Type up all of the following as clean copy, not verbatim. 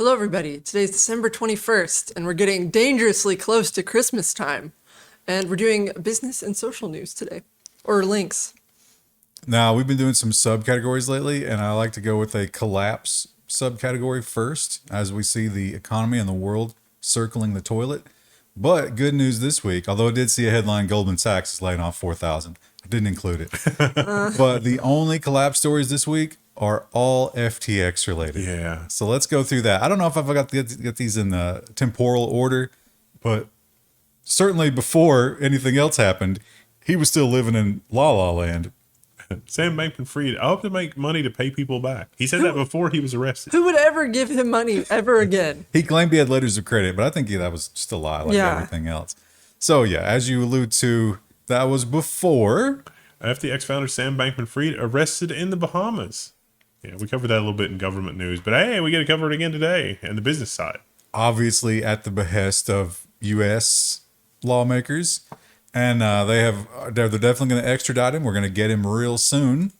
Hello, everybody. Today's December 21st, and we're getting dangerously close to Christmas time. And we're doing business and social news today, or links. Now, we've been doing some subcategories lately, and I like to go with a collapse subcategory first, as we see the economy and the world circling the toilet. But good news this week, although I did see a headline, Goldman Sachs is laying off 4,000. I didn't include it. But the only collapse stories this week are all FTX related. Yeah. So let's go through that. I don't know if I've got to get these in the temporal order, but certainly before anything else happened, he was still living in La La Land. Sam Bankman-Fried, I hope to make money to pay people back. He said that before he was arrested. Who would ever give him money ever again? He claimed he had letters of credit, but I think that was just a lie like everything else. So yeah, as you allude to, that was before. FTX founder Sam Bankman-Fried arrested in the Bahamas. Yeah, we covered that a little bit in government news, but hey, we got to cover it again today in the business side. Obviously at the behest of U.S. lawmakers. And they're definitely going to extradite him. We're going to get him real soon.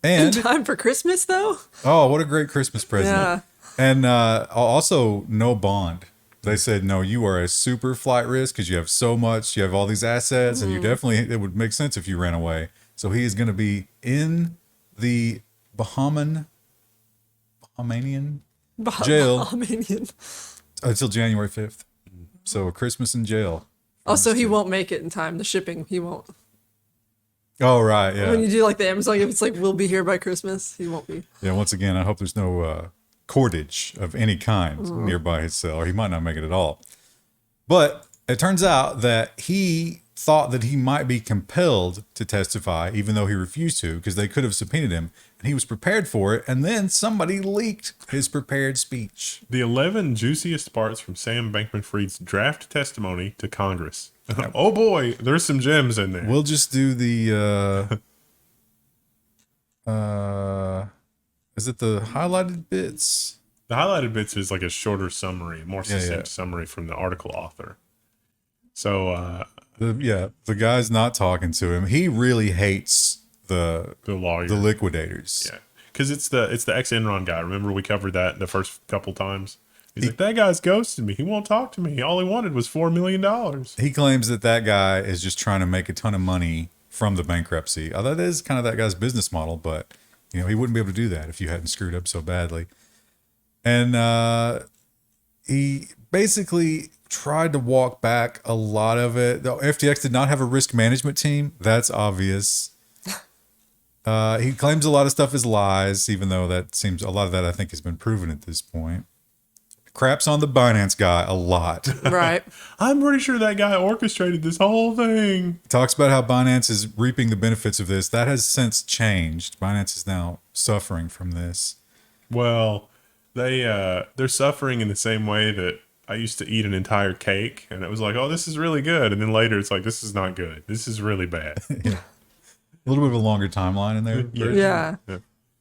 In And time for Christmas, though? oh, what a great Christmas present. Yeah. And also no bond. They said, no, you are a super flight risk because you have so much, you have all these assets, and you definitely, it would make sense if you ran away. So he is going to be in the Bahamian jail Bahamian. until January 5th. So a Christmas in jail. Also, he won't make it in time. The shipping, he won't. Oh, right. Yeah. When you do like the Amazon, if it's like, we'll be here by Christmas, he won't be. Yeah. Once again, I hope there's no cordage of any kind nearby his cell, or he might not make it at all. But it turns out that he thought that he might be compelled to testify, even though he refused to, because they could have subpoenaed him, and he was prepared for it. And then somebody leaked his prepared speech. The 11 juiciest parts from Sam Bankman-Fried's draft testimony to Congress. Oh boy, there's some gems in there. We'll just do the, is it the highlighted bits? The highlighted bits is like a shorter summary, more succinct yeah. summary from the article author. So, The guy's not talking to him. He really hates the lawyer, the liquidators. yeah, because it's the ex-Enron guy. Remember we covered that the first couple times. He's like, that guy's ghosted me. He won't talk to me. All he wanted was $4 million. He claims that guy is just trying to make a ton of money from the bankruptcy. Although that is kind of that guy's business model, but you know, he wouldn't be able to do that if you hadn't screwed up so badly. And he basically tried to walk back a lot of it. The FTX did not have a risk management team. That's obvious. He claims a lot of stuff is lies, even though that seems a lot of that I think has been proven at this point. Craps on the Binance guy a lot. Right. I'm pretty sure that guy orchestrated this whole thing. Talks about how Binance is reaping the benefits of this. That has since changed. Binance is now suffering from this. Well, they're suffering in the same way that I used to eat an entire cake, and it was like, oh, this is really good. And then later it's like, this is not good. This is really bad. Yeah. A little bit of a longer timeline in there. Yeah.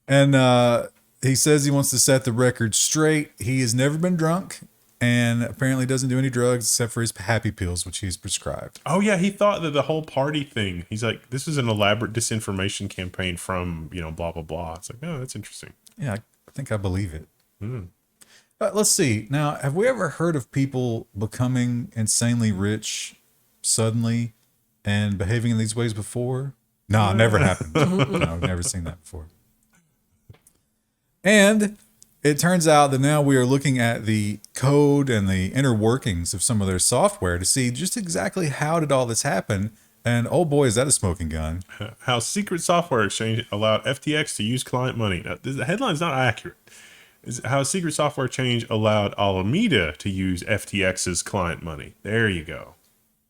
And he says he wants to set the record straight. He has never been drunk and apparently doesn't do any drugs except for his happy pills, which he's prescribed. Oh, yeah. He thought that the whole party thing, he's like, this is an elaborate disinformation campaign from, blah, blah, blah. It's like, oh, that's interesting. Yeah, I think I believe it. Let's see. Now, have we ever heard of people becoming insanely rich suddenly and behaving in these ways before? No, it never happened. No, I've never seen that before. And it turns out that now we are looking at the code and the inner workings of some of their software to see just exactly how did all this happen. And oh boy, is that a smoking gun. How secret software exchange allowed FTX to use client money. Now, the headline's not accurate. Is how secret software change allowed Alameda to use FTX's client money. There you go.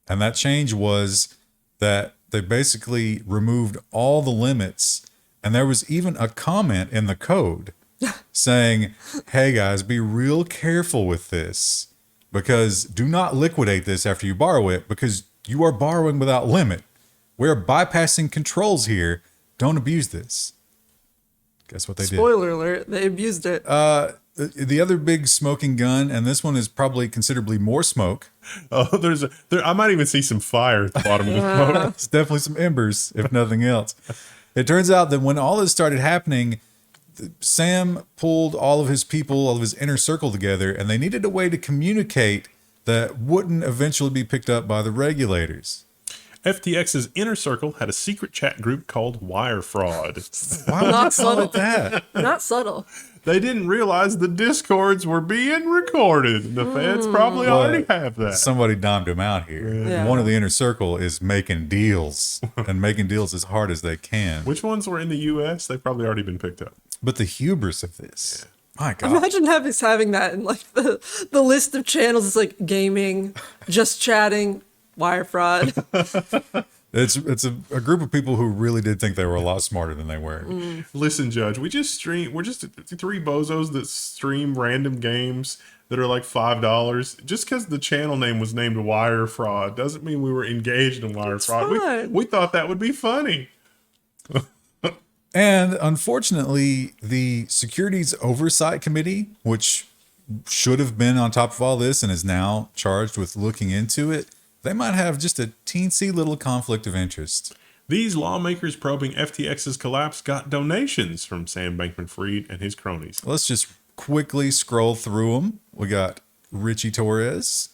And that change was that they basically removed all the limits. And there was even a comment in the code saying, hey guys, be real careful with this because do not liquidate this after you borrow it because you are borrowing without limit. We're bypassing controls here. Don't abuse this. Guess what they did? Spoiler alert, they abused it. The other big smoking gun, and this one is probably considerably more smoke. Oh, I might even see some fire at the bottom of the smoke. It's definitely some embers, if nothing else. It turns out that when all this started happening, Sam pulled all of his people, all of his inner circle together, and they needed a way to communicate that wouldn't eventually be picked up by the regulators. FTX's inner circle had a secret chat group called Wirefraud. Why would Not you call subtle. it that? Not subtle. They didn't realize the discords were being recorded. The feds probably already have that. Somebody dimed him out here. Yeah. One of the inner circle is making deals and making deals as hard as they can. Which ones were in the U.S.? They've probably already been picked up. But the hubris of this, my God. Imagine having that in like the list of channels. It's like gaming, just chatting, wire fraud. It's a group of people who really did think they were a lot smarter than they were. Listen, Judge, we're just three bozos that stream random games that are like $5. Just because the channel name was named Wire Fraud doesn't mean we were engaged in wire fraud. fun. We thought that would be funny. And unfortunately, the Securities Oversight Committee, which should have been on top of all this and is now charged with looking into it, they might have just a teensy little conflict of interest. These lawmakers probing FTX's collapse got donations from Sam Bankman-Fried and his cronies. Let's just quickly scroll through them. We got Richie Torres,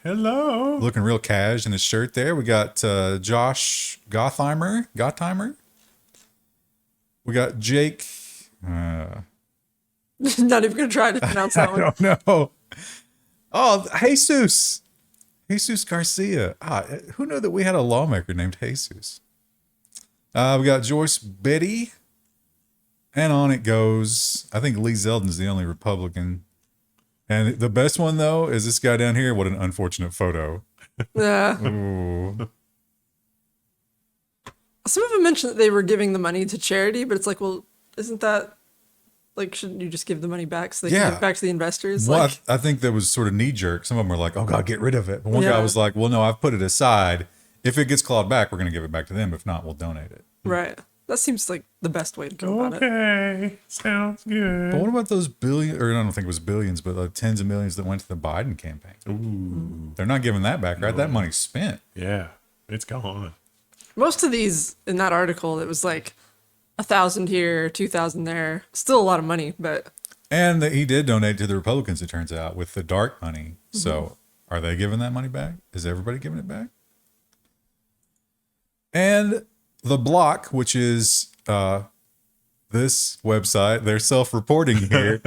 Hello. looking real cash in his shirt there. We got Josh Gottheimer. We got Jake. Not even gonna try to pronounce that one. I don't know. Oh, Jesus Garcia. Who knew that we had a lawmaker named Jesus? We got Joyce Betty. And on it goes. I think Lee Zeldin's the only Republican. And the best one, though, is this guy down here. What an unfortunate photo. Yeah. Ooh. Some of them mentioned that they were giving the money to charity, but it's like, well, isn't that like, shouldn't you just give the money back so they can give it back to the investors? Well, Like, I think that was sort of knee jerk. Some of them were like, oh, God, get rid of it. But one guy Yeah. was like, well, no, I've put it aside. If it gets clawed back, we're going to give it back to them. If not, we'll donate it. right. That seems like the best way to go about it. Okay. Sounds good. But what about those billion, or I don't think it was billions, but like tens of millions that went to the Biden campaign? Ooh. They're not giving that back, right? That money's spent. Yeah. It's gone. Most of these in that article, it was like 1,000 here, 2,000 there. Still a lot of money, but And that he did donate to the Republicans, it turns out, with the dark money. So are they giving that money back? Is everybody giving it back? And The Block, which is this website, they're self-reporting here.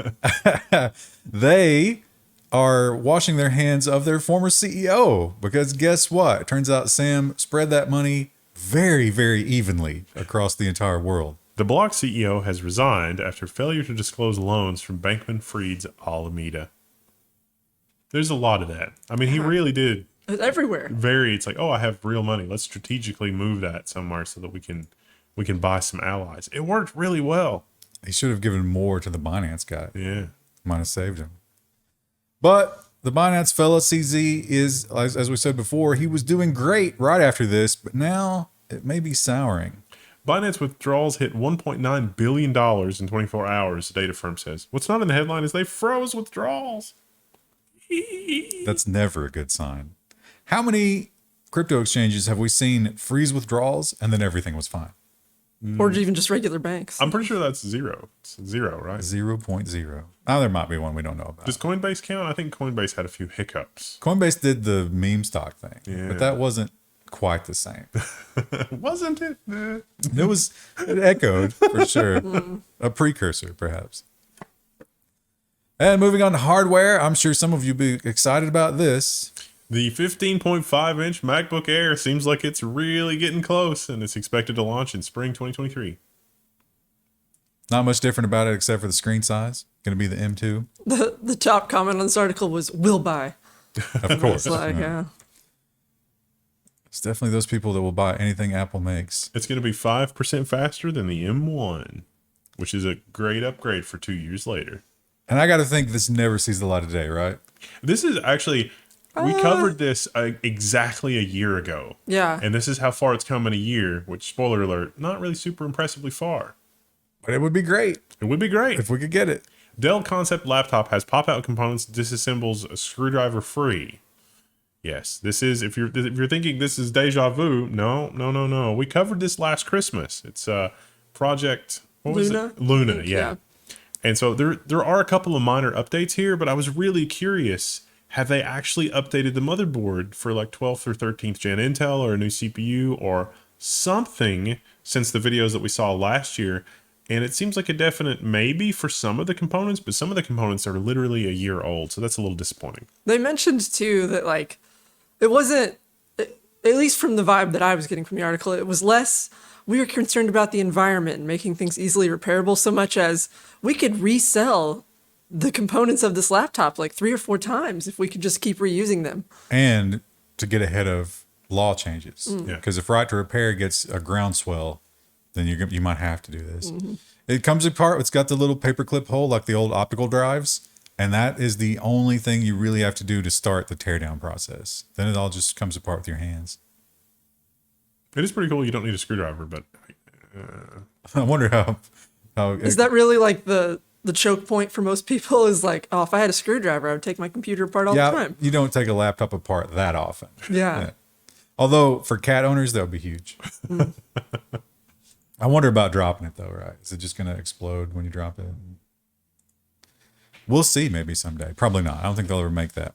They are washing their hands of their former CEO because guess what? It turns out Sam spread that money very, very evenly across the entire world. The Block CEO has resigned after failure to disclose loans from Bankman-Fried's Alameda. There's a lot of that. I mean, he really did it's everywhere. it's like, oh, I have real money. Let's strategically move that somewhere so that we can buy some allies. It worked really well. He should have given more to the Binance guy. Yeah. Might have saved him. But the Binance fella, CZ, is, as we said before, he was doing great right after this, but now it may be souring. Binance withdrawals hit $1.9 billion in 24 hours, the data firm says. What's not in the headline is they froze withdrawals. That's never a good sign. How many crypto exchanges have we seen freeze withdrawals and then everything was fine? Or even just regular banks. I'm pretty sure that's zero. It's zero, right? 0.0. Now there might be one we don't know about. Does Coinbase count? I think Coinbase had a few hiccups. Coinbase did the meme stock thing, Yeah. but that wasn't quite the same. Wasn't it? It echoed for sure. A precursor, perhaps. And moving on to hardware, I'm sure some of you be excited about this. The 15.5-inch MacBook Air seems like it's really getting close, and it's expected to launch in spring 2023. Not much different about it except for the screen size. Going to be the M2, The top comment on this article was, will buy. of course. It's like, Yeah. yeah. It's definitely those people that will buy anything Apple makes. It's going to be 5% faster than the M1, which is a great upgrade for 2 years later. And I got to think this never sees the light of day, right? This is actually, we covered this exactly a year ago. Yeah. And this is how far it's come in a year, which, spoiler alert, not really super impressively far. But it would be great It would be great. if we could get it. Dell Concept Laptop has pop-out components, disassembles a screwdriver free. Yes, this is, if you're thinking this is deja vu, no. We covered this last Christmas. It's Project, what was Luna? it? Luna, I think, yeah. And so there are a couple of minor updates here, but I was really curious. Have they actually updated the motherboard for like 12th or 13th gen Intel or a new CPU or something since the videos that we saw last year? And it seems like a definite maybe for some of the components, but some of the components are literally a year old. So that's a little disappointing. They mentioned too that like it wasn't, at least from the vibe that I was getting from the article, it was less we were concerned about the environment and making things easily repairable so much as we could resell the components of this laptop like 3 or 4 times if we could just keep reusing them. And to get ahead of law changes. Yeah. Because if right to repair gets a groundswell, then you might have to do this. It comes apart. It's got the little paperclip hole like the old optical drives. And that is the only thing you really have to do to start the teardown process. Then it all just comes apart with your hands. It is pretty cool. You don't need a screwdriver, but I wonder how Is that really like the choke point for most people is like, oh, if I had a screwdriver, I would take my computer apart all the time. You don't take a laptop apart that often. Yeah. Although for cat owners, that would be huge. I wonder about dropping it though, right? Is it just going to explode when you drop it? We'll see maybe someday. Probably not. I don't think they'll ever make that.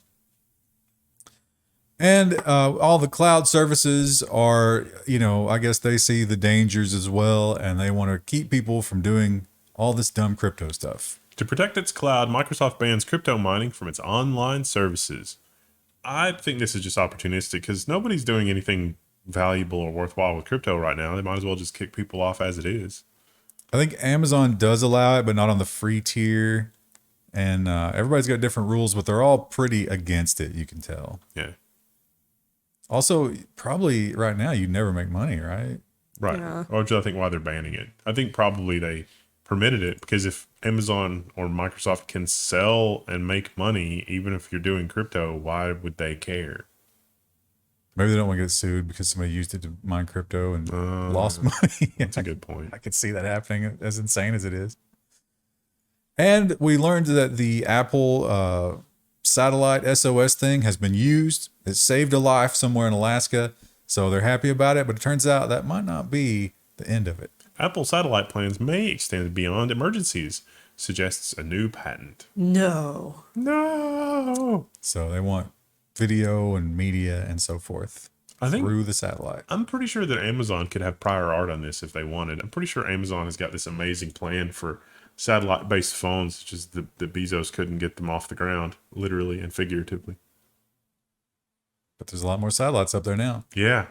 And all the cloud services are, I guess they see the dangers as well, and they want to keep people from doing all this dumb crypto stuff. to protect its cloud, Microsoft bans crypto mining from its online services. I think this is just opportunistic because nobody's doing anything valuable or worthwhile with crypto right now. They might as well just kick people off as it is. I think Amazon does allow it, but not on the free tier. And everybody's got different rules, but they're all pretty against it, you can tell. Yeah. Also, probably right now, you'd never make money, right? Right. Yeah. Or do I think why they're banning it? I think probably they permitted it because if Amazon or Microsoft can sell and make money, even if you're doing crypto, why would they care? Maybe they don't want to get sued because somebody used it to mine crypto and lost money. That's a good point. I could see that happening, as insane as it is. And we learned that the Apple satellite SOS thing has been used. It saved a life somewhere in Alaska. So they're happy about it. But it turns out that might not be the end of it. Apple satellite plans may extend beyond emergencies, suggests a new patent. No. No. So they want video and media and so forth through the satellite. I'm pretty sure that Amazon could have prior art on this if they wanted. I'm pretty sure Amazon has got this amazing plan for satellite-based phones, just the Bezos couldn't get them off the ground, literally and figuratively. But there's a lot more satellites up there now. Yeah.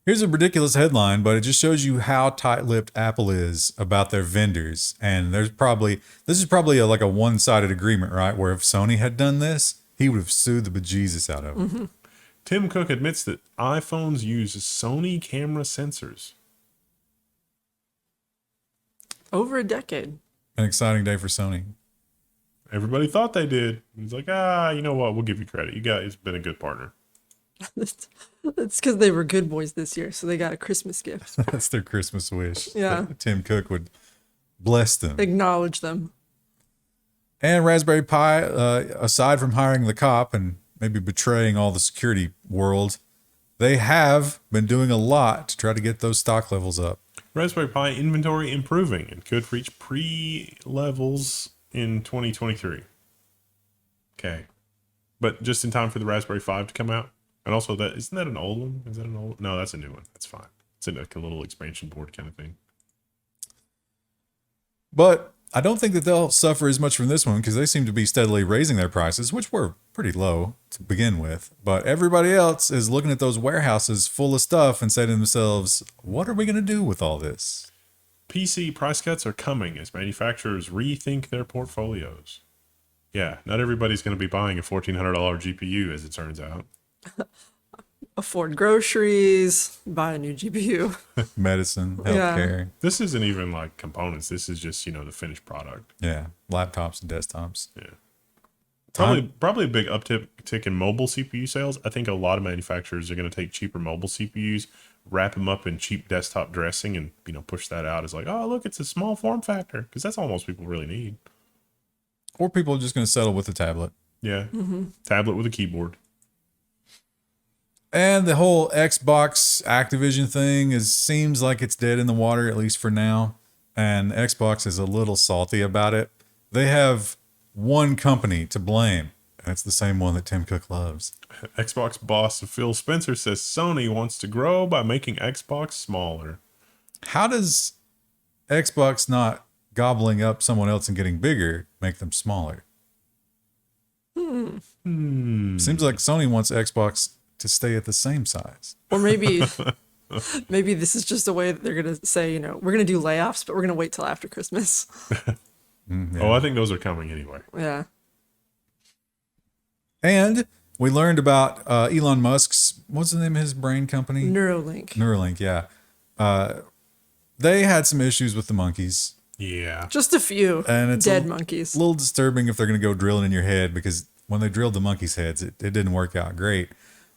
Here's a ridiculous headline, but it just shows you how tight-lipped Apple is about their vendors. And this is probably like a one-sided agreement, right? Where if Sony had done this, he would have sued the bejesus out of them. Mm-hmm. Tim Cook admits that iPhones use Sony camera sensors. Over a decade. An exciting day for Sony. Everybody thought they did. He's like, you know what? We'll give you credit. You guys been a good partner. That's because they were good boys this year, so they got a Christmas gift. That's their Christmas wish. Yeah. That Tim Cook would bless them. Acknowledge them. And Raspberry Pi, aside from hiring the cop and maybe betraying all the security world, they have been doing a lot to try to get those stock levels up. Raspberry Pi inventory improving and could reach pre-levels in 2023. Okay. But just in time for the Raspberry 5 to come out. And also, isn't that an old one? Is that an old? No, that's a new one. That's fine. It's like a little expansion board kind of thing. But I don't think that they'll suffer as much from this one because they seem to be steadily raising their prices, which were pretty low to begin with. But everybody else is looking at those warehouses full of stuff and saying to themselves, what are we going to do with all this? PC price cuts are coming as manufacturers rethink their portfolios. Yeah, not everybody's going to be buying a $1,400 GPU, as it turns out. Afford groceries, buy a new GPU. Medicine, Yeah. healthcare. This isn't even like components. This is just, the finished product. Yeah. Laptops and desktops. Yeah. Probably a big uptick in mobile CPU sales. I think a lot of manufacturers are going to take cheaper mobile CPUs, wrap them up in cheap desktop dressing, and push that out as like, oh look, it's a small form factor, because that's all most people really need. Or people are just going to settle with a tablet. Yeah, tablet with a keyboard. And the whole Xbox Activision thing seems like it's dead in the water, at least for now. and Xbox is a little salty about it. They have one company to blame, and it's the same one that Tim Cook loves. Xbox boss Phil Spencer says Sony wants to grow by making Xbox smaller. How does Xbox not gobbling up someone else and getting bigger make them smaller? Seems like Sony wants Xbox to stay at the same size. Or maybe maybe this is just a way that they're going to say, you know, we're going to do layoffs, but we're going to wait till after Christmas. Yeah. Oh, I think those are coming anyway. Yeah. And we learned about Elon Musk's, what's the name of his brain company? Neuralink. Neuralink, yeah. They had some issues with the monkeys. Yeah. Just a few And it's dead monkeys. A little disturbing if they're going to go drilling in your head, because when they drilled the monkeys' heads, it didn't work out great.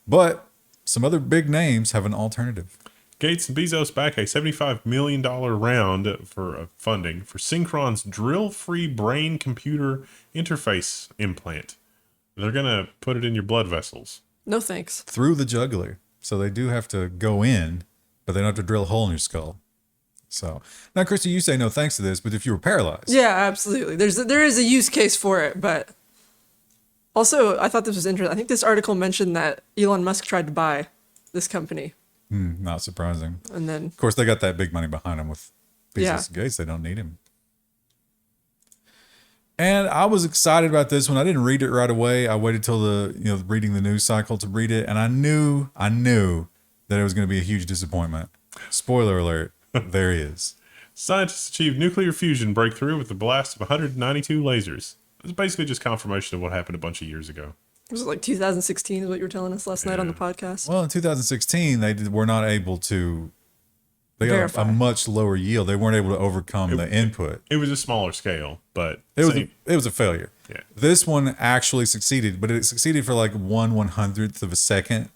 But some other big names have an alternative. Gates and Bezos back a $75 million round for funding for Synchron's drill-free brain-computer interface implant. They're going to put it in your blood vessels. No thanks. Through the jugular. So they do have to go in, but they don't have to drill a hole in your skull. So now, Christy, you say no thanks to this, but if you were paralyzed. Yeah, absolutely. There is a use case for it, but also I thought this was interesting. I think this article mentioned that Elon Musk tried to buy this company. Not surprising. And then, Of course, they got that big money behind them with Bezos Yeah. and Gates. They don't need him. And I was excited about this one. I didn't read it right away. I waited till reading the news cycle to read it, and I knew that it was going to be a huge disappointment. Spoiler alert, there he is. Scientists achieved nuclear fusion breakthrough with the blast of 192 lasers. It's basically just confirmation of what happened a bunch of years ago. was it like 2016 is what you were telling us last night on the podcast? Well, in 2016, were not able to. They got Verify. a much lower yield. They weren't able to overcome the input. It was a smaller scale, but It was a failure. Yeah. This one actually succeeded, but it succeeded for like 1/100th of a second.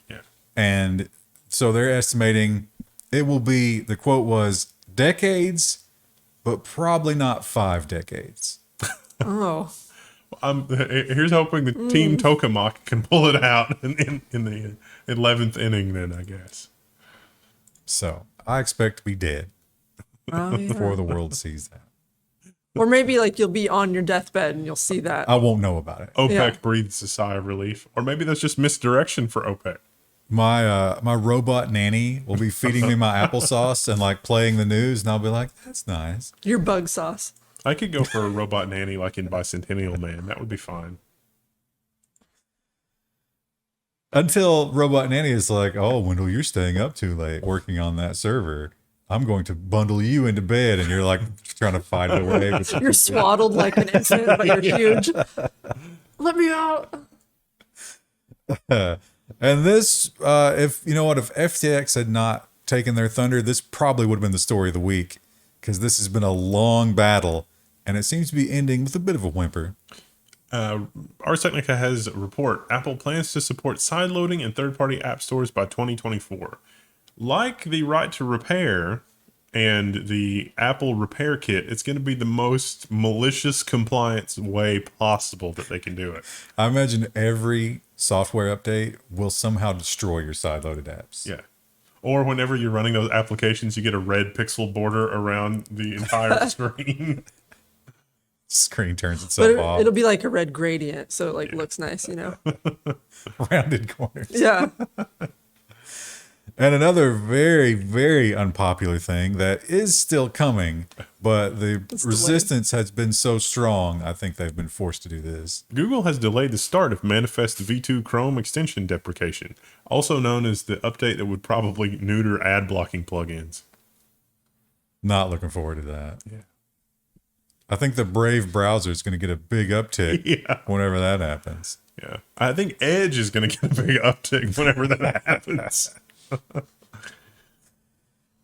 Yeah. And so they're estimating it will be, the quote was, decades, but probably not 5 decades. Oh, Here's hoping the team Tokamak can pull it out in the 11th inning then, I guess. So I expect to be dead oh yeah. before the world sees that. Or maybe like you'll be on your deathbed and you'll see that. I won't know about it. OPEC Yeah. breathes a sigh of relief. Or maybe that's just misdirection for OPEC. My robot nanny will be feeding me my applesauce and like playing the news, and I'll be like, that's nice. Your bug sauce. I could go for a robot nanny like in Bicentennial Man. That would be fine. Until Robot Nanny is like, oh, Wendell, you're staying up too late working on that server. I'm going to bundle you into bed, and you're like trying to fight it away. You're swaddled like an infant, but you're huge. Let me out. And this, if FTX had not taken their thunder, this probably would have been the story of the week, because this has been a long battle, and it seems to be ending with a bit of a whimper. Ars Technica has a report. Apple plans to support sideloading in third-party app stores by 2024. Like the right to repair and the Apple Repair Kit, it's going to be the most malicious compliance way possible that they can do it. I imagine every software update will somehow destroy your sideloaded apps. Yeah. Or whenever you're running those applications, you get a red pixel border around the entire screen. Screen turns itself But off. it'll be like a red gradient, so it like looks nice, you know. Rounded corners. Yeah. And another very, very unpopular thing that is still coming, but the resistance has been so strong, I think they've been forced to do this. Google has delayed the start of Manifest V2 Chrome extension deprecation, also known as the update that would probably neuter ad blocking plugins. Not looking forward to that. Yeah. I think the Brave browser is going to get a big uptick whenever that happens. Yeah. I think Edge is going to get a big uptick whenever that happens.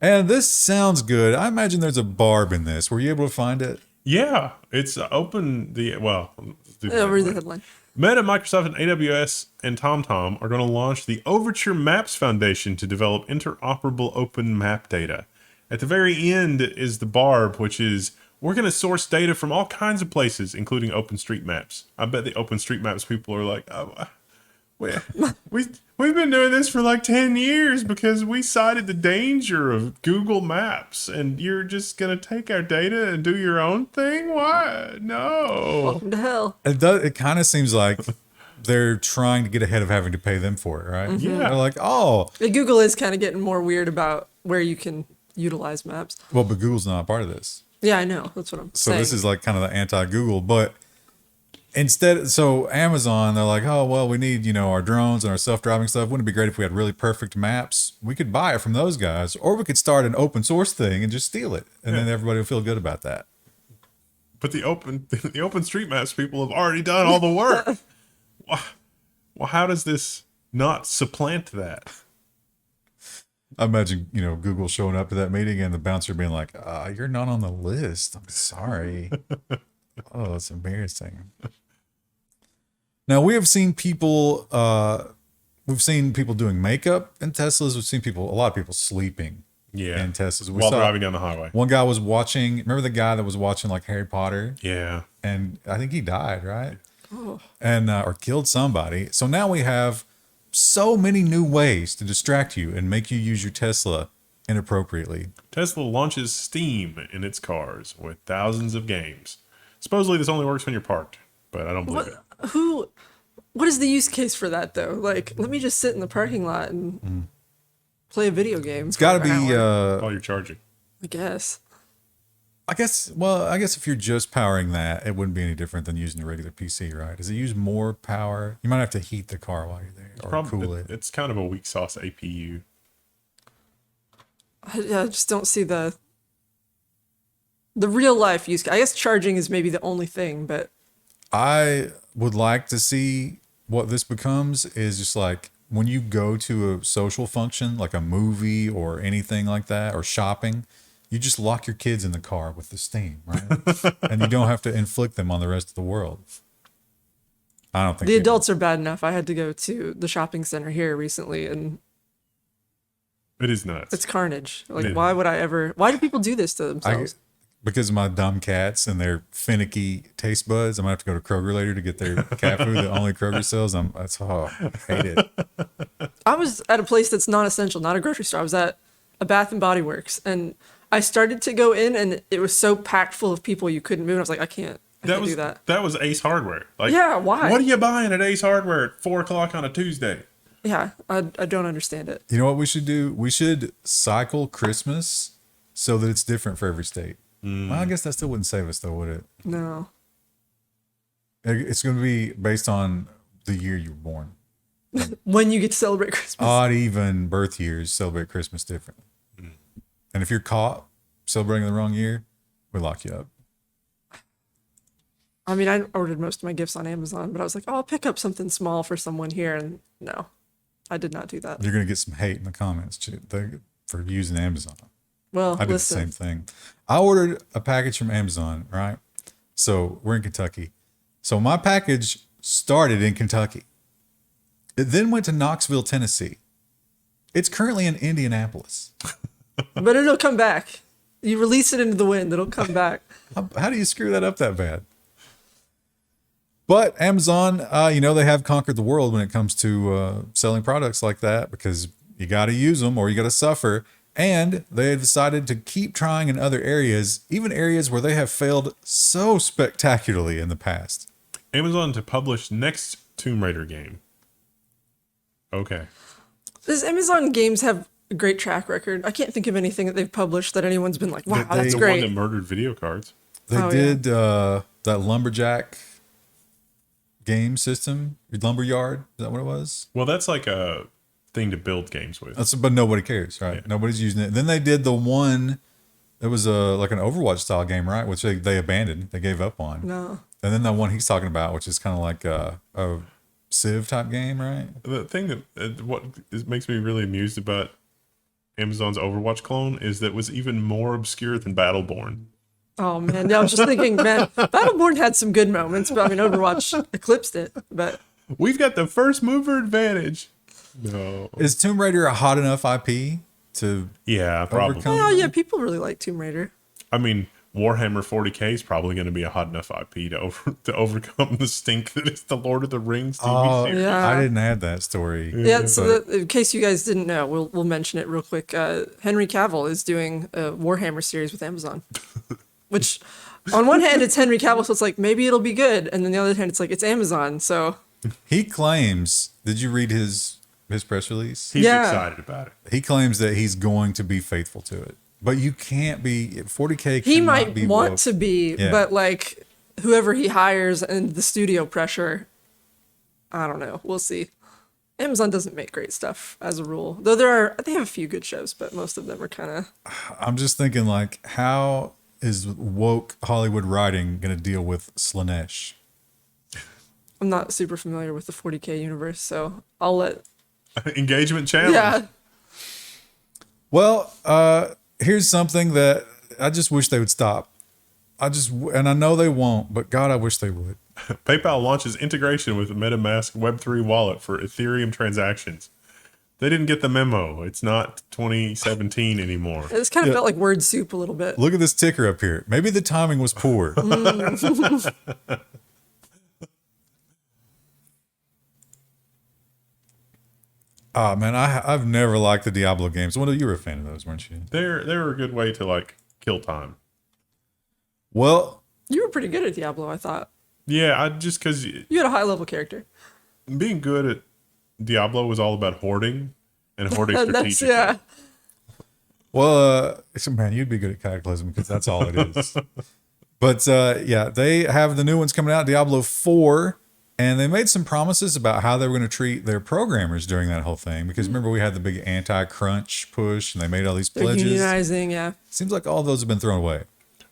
And this sounds good. I imagine there's a barb in this. Were you able to find it? Yeah. It's open the, well, let's do the Yeah, read the headline. headline. Meta, Microsoft, and AWS and TomTom are going to launch the Overture Maps Foundation to develop interoperable open map data. At the very end is the barb, which is, we're going to source data from all kinds of places, including OpenStreetMaps. I bet the OpenStreetMaps people are like, oh, we We've been doing this for like 10 years because we cited the danger of Google Maps, and you're just going to take our data and do your own thing? Why? No. Welcome to hell. It kind of seems like they're trying to get ahead of having to pay them for it, right? Yeah. They're like, oh, Google is kind of getting more weird about where you can utilize maps. well, but Google's not a part of this. Yeah, I know. That's what I'm So saying. this is like kind of the anti-Google, but instead, so Amazon, they're like, oh, well, we need, our drones and our self-driving stuff. Wouldn't it be great if we had really perfect maps? We could buy it from those guys, or we could start an open source thing and just steal it. And then everybody will feel good about that. But the open street maps people have already done all the work. Well, how does this not supplant that? I imagine, Google showing up to that meeting and the bouncer being like, you're not on the list. I'm sorry. Oh, it's embarrassing. Now we have seen people, doing makeup in Teslas. We've seen a lot of people sleeping in Teslas. While driving down the highway. One guy was watching, remember the guy that was watching like Harry Potter? Yeah. And I think he died, right? Oh. And, or killed somebody. So now we have so many new ways to distract you and make you use your Tesla inappropriately. Tesla launches Steam in its cars with thousands of games. Supposedly this only works when you're parked, but I don't believe it. What is the use case for that though? Like, let me just sit in the parking lot and play a video game. It's got to be, While you're charging. I guess. I guess if you're just powering that, it wouldn't be any different than using a regular PC, right? Does it use more power? You might have to heat the car while you're there or cool it. It's kind of a weak sauce APU. I just don't see the real life use. I guess charging is maybe the only thing, but I would like to see what this becomes is just like when you go to a social function, like a movie or anything like that, or shopping, you just lock your kids in the car with the Steam, right? And you don't have to inflict them on the rest of the world. I don't think the adults are bad enough. I had to go to the shopping center here recently, and it is nuts. it's carnage. Like, why do people do this to themselves? Because of my dumb cats and their finicky taste buds, I'm gonna have to go to Kroger later to get their cat food that only Kroger sells. I hate it. I was at a place that's non-essential, not a grocery store. I was at a Bath and Body Works, and I started to go in, and it was so packed full of people you couldn't move. And I was like, I can't do that. That was Ace Hardware. Like, yeah, why? What are you buying at Ace Hardware at 4:00 on a Tuesday? Yeah, I don't understand it. You know what we should do? We should cycle Christmas so that it's different for every state. Well, I guess that still wouldn't save us, though, would it? No. It's going to be based on the year you were born. When you get to celebrate Christmas. Odd, even birth years celebrate Christmas differently. And if you're caught celebrating the wrong year, we lock you up. I mean, I ordered most of my gifts on Amazon, but I was like, oh, I'll pick up something small for someone here. And no, I did not do that. You're going to get some hate in the comments for using Amazon. Well, I did the same thing. I ordered a package from Amazon, right? So we're in Kentucky. So my package started in Kentucky. It then went to Knoxville, Tennessee. It's currently in Indianapolis. But it'll come back. You release it into the wind, it'll come back. How do you screw that up that bad? But Amazon, they have conquered the world when it comes to selling products like that because you got to use them or you got to suffer. And they have decided to keep trying in other areas, even areas where they have failed so spectacularly in the past. Amazon to publish next Tomb Raider game. Okay. Does Amazon games have a great track record? I can't think of anything that they've published that anyone's been like, wow, that's The great. one that murdered video cards. They did that Lumberjack game system, Lumberyard. Is that what it was? Well, that's like a thing to build games with. But nobody cares, right? Yeah. Nobody's using it. Then they did the one that was like an Overwatch style game, right? Which they abandoned. They gave up on. No. And then the one he's talking about, which is kind of like a Civ type game, right? The thing makes me really amused about Amazon's Overwatch clone is that it was even more obscure than Battleborn. Oh man, yeah, I was just thinking, man, Battleborn had some good moments, but I mean, Overwatch eclipsed it. But we've got the first mover advantage. No. Is Tomb Raider a hot enough IP to Yeah, probably. overcome? oh yeah, people really like Tomb Raider. I mean, Warhammer 40K is probably going to be a hot enough IP to overcome the stink that is the Lord of the Rings TV series. yeah. I didn't add that story. Yeah, so in case you guys didn't know, we'll mention it real quick. Henry Cavill is doing a Warhammer series with Amazon, which on one hand it's Henry Cavill, so it's like maybe it'll be good, and then the other hand it's like it's Amazon, so He claims. Did you read his press release? He's Yeah. excited about it. He claims that he's going to be faithful to it, but you can't be 40K. he cannot might be want woke. to be, Yeah. but like whoever he hires and the studio pressure, I don't know. We'll see. Amazon doesn't make great stuff as a rule, though they have a few good shows, but most of them are kind of. I'm just thinking, like, how is woke Hollywood writing going to deal with Slanesh? I'm not super familiar with the 40K universe, so I'll let. Engagement challenge. Yeah, Well, here's something that I just wish they would stop. And I know they won't, but God, I wish they would. PayPal launches integration with the MetaMask Web3 wallet for Ethereum transactions. They didn't get the memo. It's not 2017 anymore. this kind of felt like word soup a little bit. Look at this ticker up here. Maybe the timing was poor. Ah, man, I've never liked the Diablo games. Well, you were a fan of those, weren't you? They were a good way to like kill time. Well, You were pretty good at Diablo, I thought. Yeah, I just because You had a high level character. being good at Diablo was all about hoarding and hoarding That's strategically. yeah. man, you'd be good at Cataclysm because that's all it is. But yeah, they have the new ones coming out, Diablo 4, and they made some promises about how they were going to treat their programmers during that whole thing. Because remember, we had the big anti-crunch push, and they made all these They're pledges. unionizing, yeah. Seems like all those have been thrown away.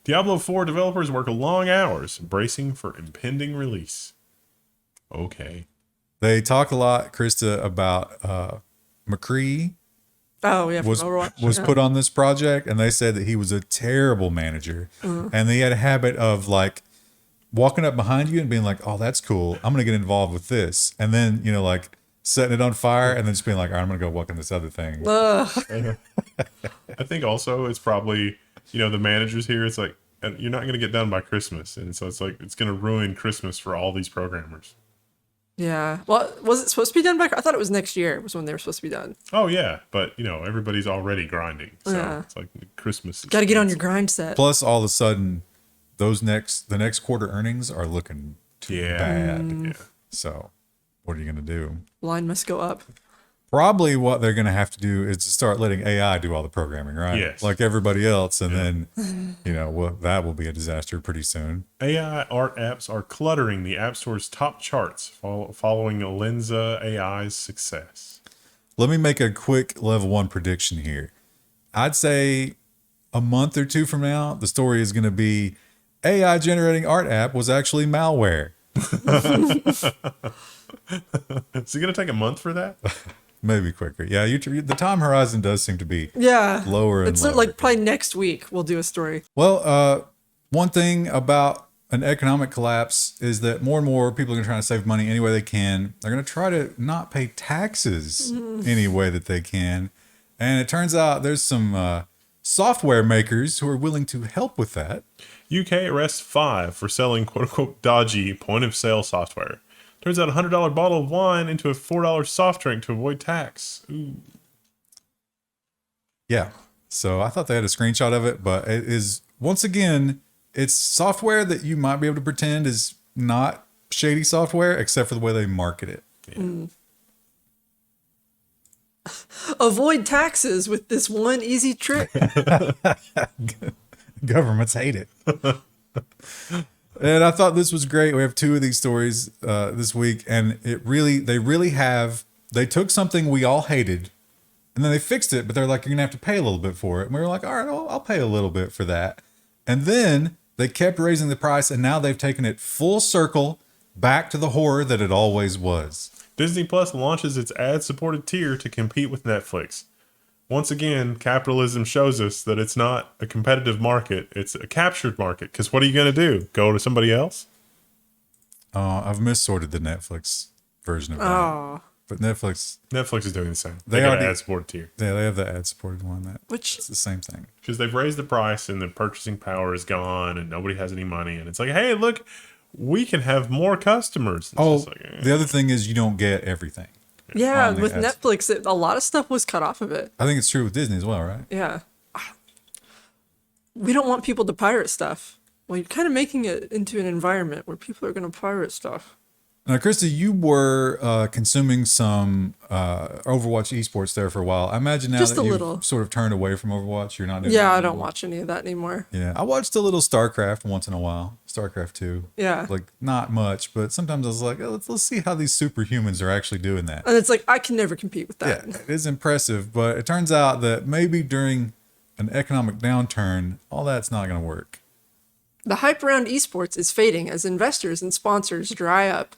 Diablo 4 developers work long hours, bracing for impending release. Okay. They talk a lot, Krista, about McCree Oh yeah, from was Overwatch. Yeah. put on this project, and they said that he was a terrible manager, and he had a habit of like walking up behind you and being like, "Oh, that's cool. I'm gonna get involved with this," and then like setting it on fire, and then just being like, "All right, I'm gonna go work on this other thing." Ugh. I think also it's probably, the managers here, it's like, you're not going to get done by Christmas. And so it's like, it's going to ruin Christmas for all these programmers. Yeah. Well, was it supposed to be done by? I thought it was next year was when they were supposed to be done. Oh, yeah. But, everybody's already grinding. So Yeah. it's like Christmas. Got to get on your grind set. Plus, all of a sudden, the next quarter earnings are looking too bad. Yeah. So, what are you gonna do? Line must go up. Probably what they're going to have to do is to start letting AI do all the programming, right? Yes. Like everybody else. And then, that will be a disaster pretty soon. AI art apps are cluttering the App Store's top charts following Lensa AI's success. Let me make a quick level 1 prediction here. I'd say a month or two from now, the story is going to be AI generating art app was actually malware. Is it going to take a month for that? Maybe quicker. Yeah, the time horizon does seem to be Yeah. lower and It's lower. like probably next week we'll do a story. Well, one thing about an economic collapse is that more and more people are going to try to save money any way they can. They're going to try to not pay taxes any way that they can. And it turns out there's some software makers who are willing to help with that. UK arrests 5 for selling quote-unquote dodgy point-of-sale software. Turns out a $100 bottle of wine into a $4 soft drink to avoid tax. Ooh. Yeah. So I thought they had a screenshot of it, but it is, once again, it's software that you might be able to pretend is not shady software, except for the way they market it. Yeah. Avoid taxes with this one easy trick. Governments hate it. And I thought this was great. We have 2 of these stories this week, and they took something we all hated, and then they fixed it, but they're like, you're gonna have to pay a little bit for it. And we were like, all right, I'll pay a little bit for that. And then they kept raising the price, and now they've taken it full circle back to the horror that it always was. Disney Plus launches its ad-supported tier to compete with Netflix. Once again, capitalism shows us that it's not a competitive market. It's a captured market. Because what are you going to do? Go to somebody else? I've missorted the Netflix version of that. Oh. but Netflix Netflix is doing the same. They They got already- an ad-supported tier. yeah, they have the ad supported one that Which it's the same thing. Because they've raised the price and the purchasing power is gone and nobody has any money. And it's like, hey, look, we can have more customers. It's Oh, just like, the other thing is you don't get everything. yeah, on the with ads. Netflix, a lot of stuff was cut off of it. I think it's true with Disney as well, right? Yeah. We don't want people to pirate stuff. Well, you're kind of making it into an environment where people are going to pirate stuff. Now, Krista, you were consuming some Overwatch esports there for a while. I imagine now Just that a you've little. sort of turned away from Overwatch, you're not doing Yeah, that I don't anymore. watch any of that anymore. Yeah, I watched a little StarCraft once in a while. StarCraft 2. Yeah. Like, not much, but sometimes I was like, oh, let's see how these superhumans are actually doing that. And it's like, I can never compete with Yeah, that. it is impressive, but it turns out that maybe during an economic downturn, all that's not going to work. The hype around esports is fading as investors and sponsors dry up.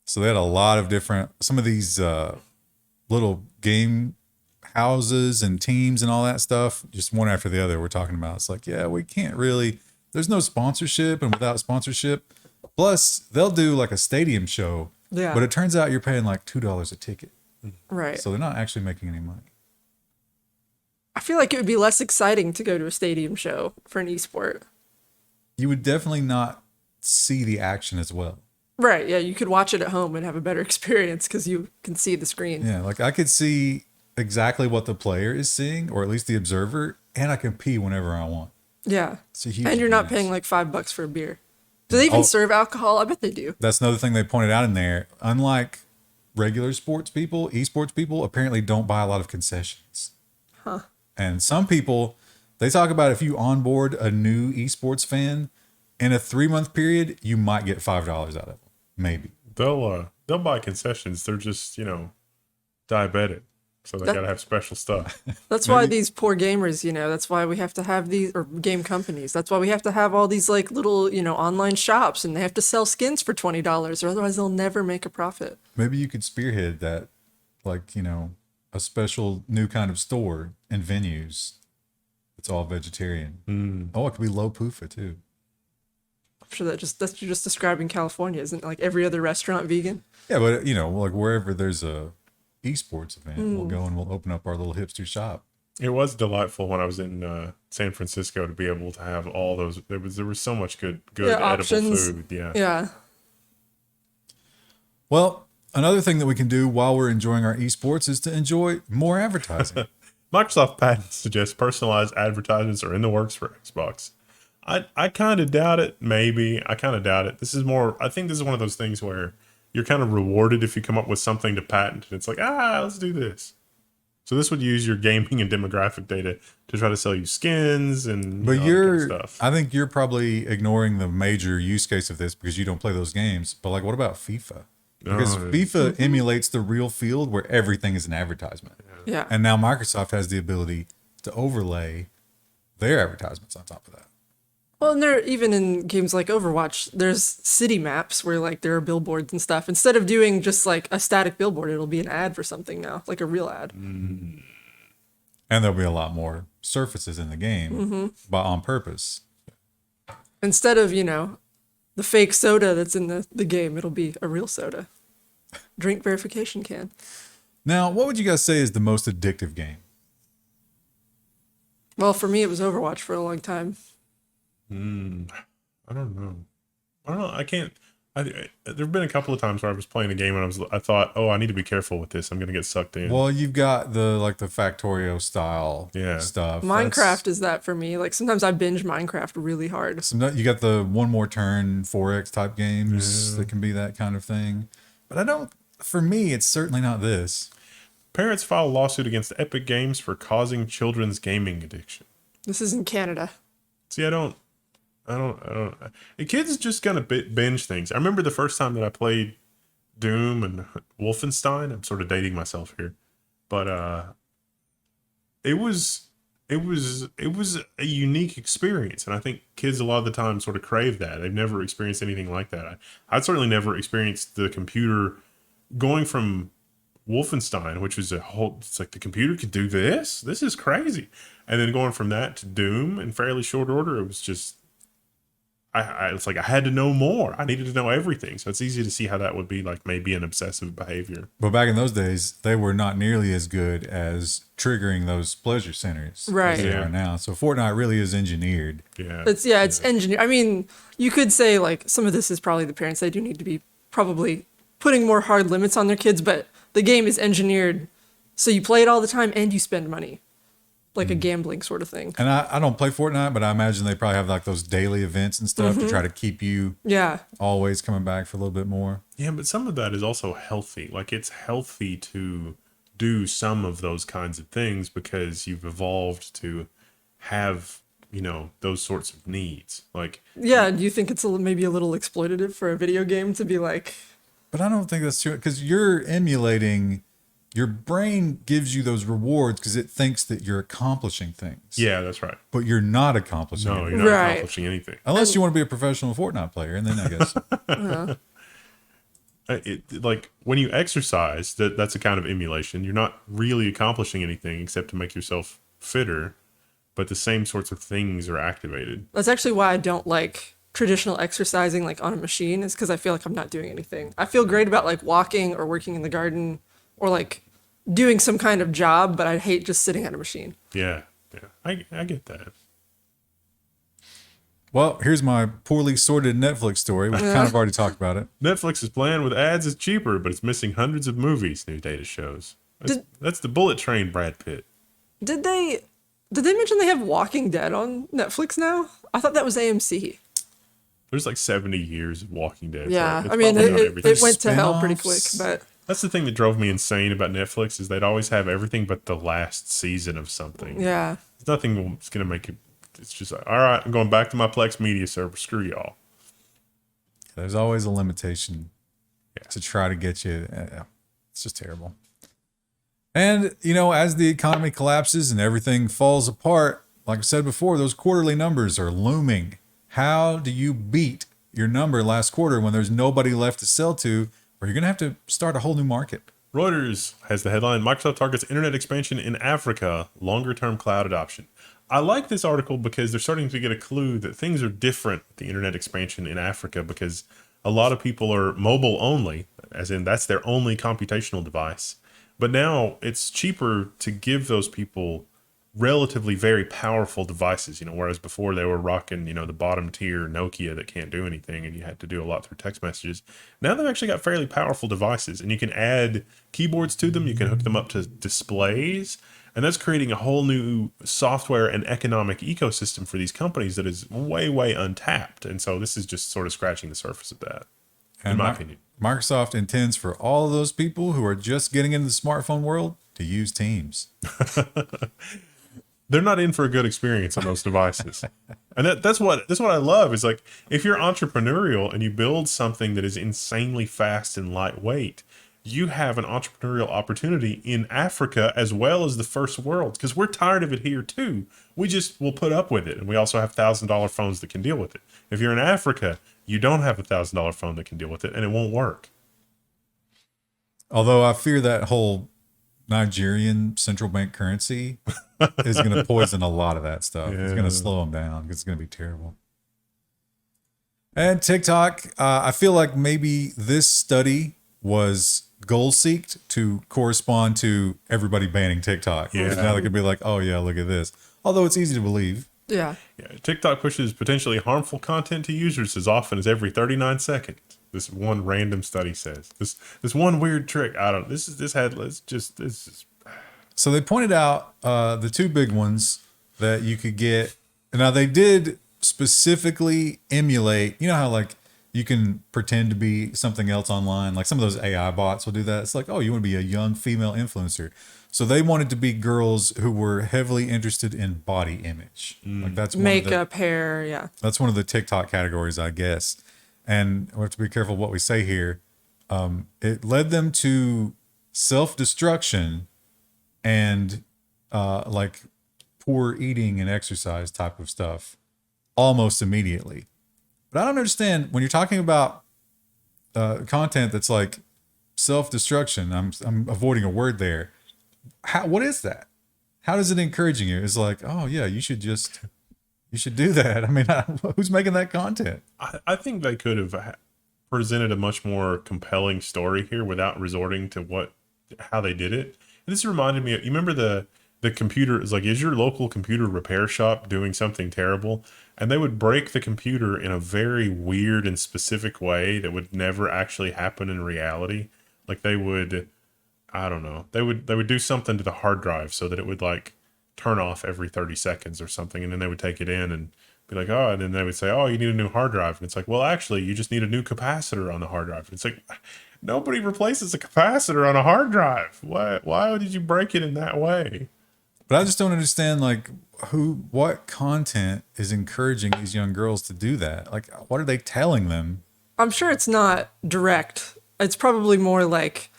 So they had a lot of different, some of these little game houses and teams and all that stuff, just one after the other we're talking about. It's like, yeah, we can't really, there's no sponsorship, and without sponsorship, plus they'll do like a stadium show, Yeah. but it turns out you're paying like $2 a ticket. Right. So they're not actually making any money. I feel like it would be less exciting to go to a stadium show for an esport. You would definitely not see the action as well. Right. Yeah. You could watch it at home and have a better experience because you can see the screen. Yeah, like I could see exactly what the player is seeing, or at least the observer, and I can pee whenever I want. Yeah. It's a huge And you're not advantage. paying like $5 for a beer. Do they even Oh. serve alcohol? I bet they do. That's another thing they pointed out in there. Unlike regular sports people, esports people apparently don't buy a lot of concessions. Huh. And some people, they talk about if you onboard a new esports fan in a 3-month period, you might get $5 out of them. Maybe. they'll buy concessions. They're just, diabetic. So they That- got to have special stuff. That's why these poor gamers, that's why we have to have these, or game companies. That's why we have to have all these like little, online shops, and they have to sell skins for $20, or otherwise they'll never make a profit. Maybe you could spearhead that, like, a special new kind of store in venues. It's all vegetarian. Oh, it could be low PUFA too. I'm sure that's you're just describing California, isn't like every other restaurant vegan? Yeah, but like wherever there's a esports event, we'll go and we'll open up our little hipster shop. It was delightful when I was in San Francisco to be able to have all those. There was so much good Yeah, edible options. food. Yeah. Yeah. Well, another thing that we can do while we're enjoying our esports is to enjoy more advertising. Microsoft patents suggest personalized advertisements are in the works for Xbox. I kind of doubt it. Maybe I kind of doubt it. This is more. I think this is one of those things where you're kind of rewarded if you come up with something to patent. And it's like, let's do this. So this would use your gaming and demographic data to try to sell you skins and But all that you're, kind of stuff. I think you're probably ignoring the major use case of this because you don't play those games. But like, what about FIFA? Because Oh, FIFA emulates the real field where everything is an advertisement. Yeah. And now Microsoft has the ability to overlay their advertisements on top of that. Well, and there even in games like Overwatch, there's city maps where like there are billboards and stuff. Instead of doing just like a static billboard, it'll be an ad for something now, like a real ad. And there'll be a lot more surfaces in the game, but on purpose. Instead of, the fake soda that's in the game, it'll be a real soda. Drink verification can. Now, what would you guys say is the most addictive game? Well, for me, it was Overwatch for a long time. I don't know. I can't. There've been a couple of times where I was playing a game and I thought, I need to be careful with this. I'm gonna get sucked in. Well, you've got the Factorio style stuff. Minecraft is that for me. Like sometimes I binge Minecraft really hard. You got the one more turn 4X type games that can be that kind of thing. But for me, it's certainly not this. Parents file a lawsuit against Epic Games for causing children's gaming addiction. This is in Canada. See, I don't. The kids just gonna binge things. I remember the first time that I played Doom and Wolfenstein. I'm sort of dating myself here, but it was a unique experience, and I think kids a lot of the time sort of crave that. They've never experienced anything like that. I'd certainly never experienced the computer going from Wolfenstein, which was it's like the computer could do this. This is crazy. And then going from that to Doom in fairly short order, it was just, it's like I had to know more. I needed to know everything. So it's easy to see how that would be like maybe an obsessive behavior. But back in those days, they were not nearly as good as triggering those pleasure centers Right. as they Yeah. are now. So Fortnite really is engineered. Yeah. It's engineered. I mean, you could say like some of this is probably the parents. They do need to be probably putting more hard limits on their kids, but the game is engineered so you play it all the time and you spend money. Like a gambling sort of thing. And I don't play Fortnite, but I imagine they probably have like those daily events and stuff to try to keep you Yeah. always coming back for a little bit more. Yeah, but some of that is also healthy. Like it's healthy to do some of those kinds of things because you've evolved to have, those sorts of needs. Like, Yeah, do you think it's maybe a little exploitative for a video game to be like, But I don't think that's true because you're emulating. Your brain gives you those rewards because it thinks that you're accomplishing things. yeah, that's right. But you're not accomplishing No, it. you're not Right. accomplishing anything. Unless you want to be a professional Fortnite player, and then I guess. Like when you exercise, that's a kind of emulation. You're not really accomplishing anything except to make yourself fitter, but the same sorts of things are activated. that's actually why I don't like traditional exercising like on a machine, is because I feel like I'm not doing anything. I feel great about like walking or working in the garden or like doing some kind of job, but I hate just sitting at a machine. Yeah, I get that. Well, here's my poorly sorted Netflix story. We've kind of already talked about it. Netflix's plan with ads is cheaper, but it's missing hundreds of movies, new data shows. That's the bullet train, Brad Pitt. Did they mention they have Walking Dead on Netflix now? I thought that was AMC. There's like 70 years of Walking Dead. so Yeah, it's I mean, probably on it everything. went to hell pretty quick, Spin-offs. but That's the thing that drove me insane about Netflix is they'd always have everything but the last season of something. yeah. There's nothing that's going to make it. It's just like, all right, I'm going back to my Plex media server. Screw y'all. There's always a limitation to try to get you. It's just terrible. And, as the economy collapses and everything falls apart, like I said before, those quarterly numbers are looming. How do you beat your number last quarter when there's nobody left to sell to, or you're going to have to start a whole new market? Reuters has the headline, Microsoft targets internet expansion in Africa, longer term cloud adoption. I like this article because they're starting to get a clue that things are different with the internet expansion in Africa because a lot of people are mobile only, as in that's their only computational device. But now it's cheaper to give those people relatively very powerful devices, whereas before they were rocking, the bottom tier Nokia that can't do anything and you had to do a lot through text messages. Now they've actually got fairly powerful devices and you can add keyboards to them. You can hook them up to displays, and that's creating a whole new software and economic ecosystem for these companies that is way, way untapped. And so this is just sort of scratching the surface of that, in my opinion. Microsoft intends for all of those people who are just getting into the smartphone world to use Teams. They're not in for a good experience on those devices. And that's what I love is like, if you're entrepreneurial and you build something that is insanely fast and lightweight, you have an entrepreneurial opportunity in Africa as well as the first world, because we're tired of it here too. We just will put up with it. And we also have $1,000 phones that can deal with it. If you're in Africa, you don't have a $1,000 phone that can deal with it and it won't work. Although I fear that whole Nigerian central bank currency is going to poison a lot of that stuff. It's going to slow them down. It's going to be terrible. And TikTok, I feel like maybe this study was goal-seeked to correspond to everybody banning TikTok. Yeah. Now they could be like, oh yeah, look at this. Although it's easy to believe. Yeah. TikTok pushes potentially harmful content to users as often as every 39 seconds. This one random study says. This one weird trick. I don't. This is. So they pointed out the two big ones that you could get. Now they did specifically emulate. You know how like you can pretend to be something else online. Like some of those AI bots will do that. It's like, oh, you want to be a young female influencer. So they wanted to be girls who were heavily interested in body image. Like that's one of the- Makeup, hair, yeah. that's one of the TikTok categories, I guess. And we have to be careful what we say here. It led them to self-destruction and like poor eating and exercise type of stuff almost immediately. But I don't understand when you're talking about content that's like self-destruction. I'm avoiding a word there. What is that? How is it encouraging you? It's like, oh yeah, you should just You should do that. I mean, who's making that content? I think they could have presented a much more compelling story here without resorting to how they did it. And this reminded me of, you remember the computer is like, is your local computer repair shop doing something terrible? And they would break the computer in a very weird and specific way that would never actually happen in reality. Like they would, I don't know, they would do something to the hard drive so that it would like turn off every 30 seconds or something. And then they would take it in and be like, oh, and then they would say, oh, you need a new hard drive. And it's like, well, actually, you just need a new capacitor on the hard drive. And it's like, nobody replaces a capacitor on a hard drive. Why did you break it in that way? But I just don't understand, like, what content is encouraging these young girls to do that? Like, what are they telling them? I'm sure it's not direct. It's probably more like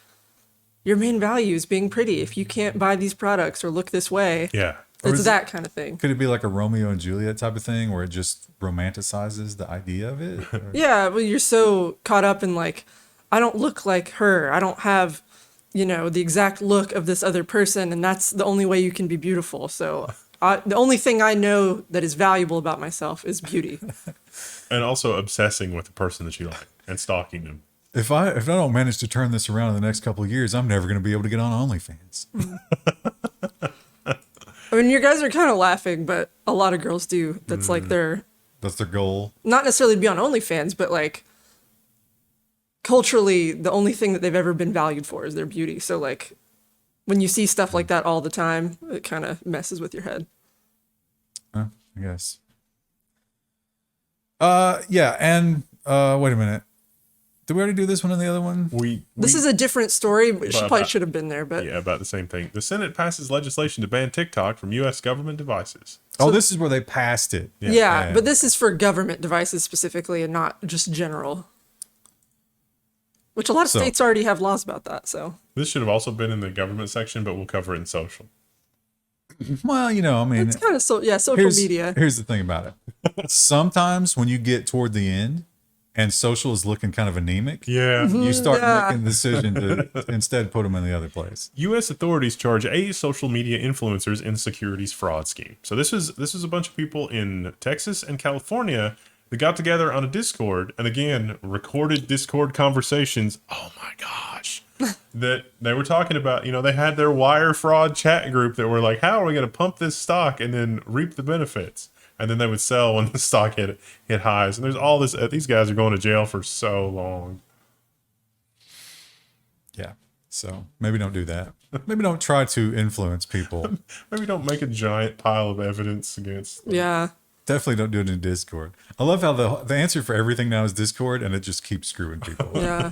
your main value is being pretty. If you can't buy these products or look this way, Yeah. it's that kind of thing. Could it be like a Romeo and Juliet type of thing where it just romanticizes the idea of it? Or- Yeah, well, you're so caught up in like, I don't look like her. I don't have, the exact look of this other person, and that's the only way you can be beautiful. So the only thing I know that is valuable about myself is beauty. And also obsessing with the person that you like and stalking them. If I don't manage to turn this around in the next couple of years, I'm never going to be able to get on OnlyFans. I mean, you guys are kind of laughing, but a lot of girls do. That's like That's their goal. not necessarily to be on OnlyFans, but like culturally, the only thing that they've ever been valued for is their beauty. So like when you see stuff like that all the time, it kind of messes with your head. I guess. Yeah, and wait a minute. Did we already do this one and the other one? This is a different story, but she probably about- should have been there. But Yeah, about the same thing. The Senate passes legislation to ban TikTok from U.S. government devices. Oh, this is where they passed it. yeah, but this is for government devices specifically and not just general. Which a lot of So- states already have laws about that. So This should have also been in the government section, but we'll cover it in social. Well, I mean, it's kind of social media. Here's the thing about it. Sometimes when you get toward the end and social is looking kind of anemic, Yeah. you start Yeah. making the decision to instead put them in the other place. U.S. authorities charge 8 social media influencers in securities fraud scheme. So this is a bunch of people in Texas and California that got together on a Discord and again recorded Discord conversations. Oh my gosh. That they were talking about, they had their Wirefraud chat group that were like, how are we going to pump this stock and then reap the benefits? And then they would sell when the stock hit highs. And there's all this. These guys are going to jail for so long. Yeah. So maybe don't do that. Maybe don't try to influence people. Maybe don't make a giant pile of evidence against them. Yeah. Definitely don't do it in Discord. I love how the answer for everything now is Discord, and it just keeps screwing people. Yeah.